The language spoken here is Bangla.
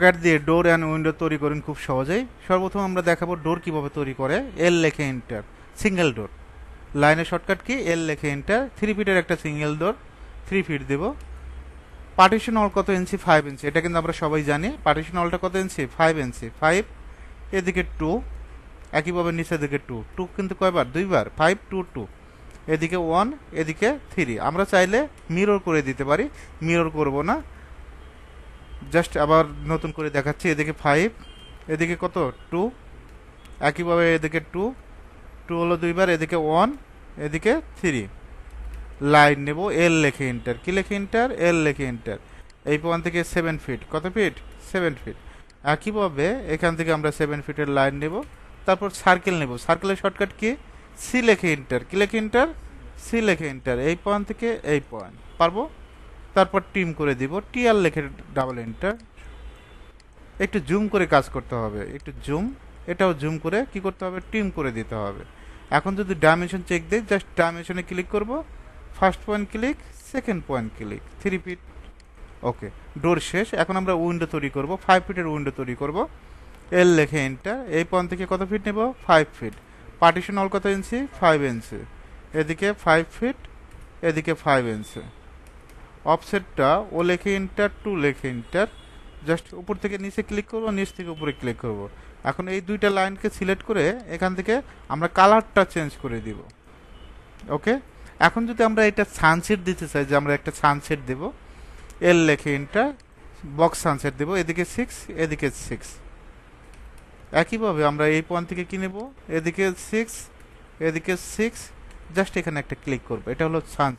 অটোক্যাড দিয়ে ডোর অ্যান্ড উইন্ডো তৈরি করেন খুব সহজেই। সর্বপ্রথম আমরা দেখাবো ডোর কিভাবে তৈরি করে। এল লেখে এন্টার, সিঙ্গেল ডোর। লাইনের শর্টকাট কি, এল লেখে এন্টার। 3 ফিটের একটা সিঙ্গেল ডোর, 3 ফিট দেব। পার্টিশন অল কত ইঞ্চি, 5 ইঞ্চি, এটা কিন্তু আমরা সবাই জানি। পার্টিশন অলটা কত ইঞ্চি, 5 ইঞ্চি। 5, এদিকে 2, একইভাবে নিচের দিকে 2, 2 কিন্তু কয়বার, দুইবার, 5 2 2, এদিকে 1, এদিকে 3। আমরা চাইলে মিরর করে দিতে পারি, মিরর করব না, জাস্ট আবার নতুন করে দেখাচ্ছি। এদিকে 5, এদিকে কত 2, একইভাবে এদিকে 2, 2 হলো দুইবার, এদিকে 1, এদিকে 3। লাইন নেব, এল লেখে এন্টার। কি লেখে এন্টার, এল লেখে এন্টার। এই পয়েন্ট থেকে 7 ফিট, কত ফিট, 7 ফিট। একইভাবে এখান থেকে আমরা 7 ফিটের লাইন নেব। তারপর সার্কেল নেব, সার্কেলের শর্টকাট কি, সি লেখে এন্টার। কি লেখে এন্টার, সি লেখে এন্টার। এই পয়েন্ট থেকে এই পয়েন্ট পারবো। তারপর টিম করে দিব, টিআর লেখে ডাবল এন্টার। একটু জুম করে কাজ করতে হবে, একটু জুম, এটাও জুম করে কি করতে হবে, টিম করে দিতে হবে। এখন যদি ডাইমেনশন চেক দিই, জাস্ট ডাইমেনশনে ক্লিক করব, first point click, second point click, 3 feet. Okay, door শেষ। এখন আমরা উইন্ডো তৈরি করব, 5 ফিটের উইন্ডো তৈরি করব। এল লেখে এন্টার। এই পয়েন্ট থেকে কত ফিট নেব, 5 ফিট। পার্টিশন অল কত ইঞ্চি, 5 ইঞ্চি। এদিকে 5 ফিট, এদিকে 5 ইঞ্চি। অফসেটটা ও লেখে এন্টার, 2 লেখে এন্টার। জাস্ট উপর থেকে নিচে ক্লিক করব, নিচ থেকে উপরে ক্লিক করব। এখন এই দুইটা লাইনকে সিলেক্ট করে এখান থেকে আমরা কালারটা চেঞ্জ করে দিব। ওকে, এখন যদি আমরা এটা সানসেট দিতে চাই, যে আমরা একটা সানসেট দেব, এল লেখে এন্টার, বক্স সানসেট দেব। এদিকে 6, এদিকে 6। একইভাবে আমরা এই পয়েন্ট থেকে কি নেব, এদিকে 6, এদিকে 6, জাস্ট এখানে একটা ক্লিক করব। এটা হলো সানসেট।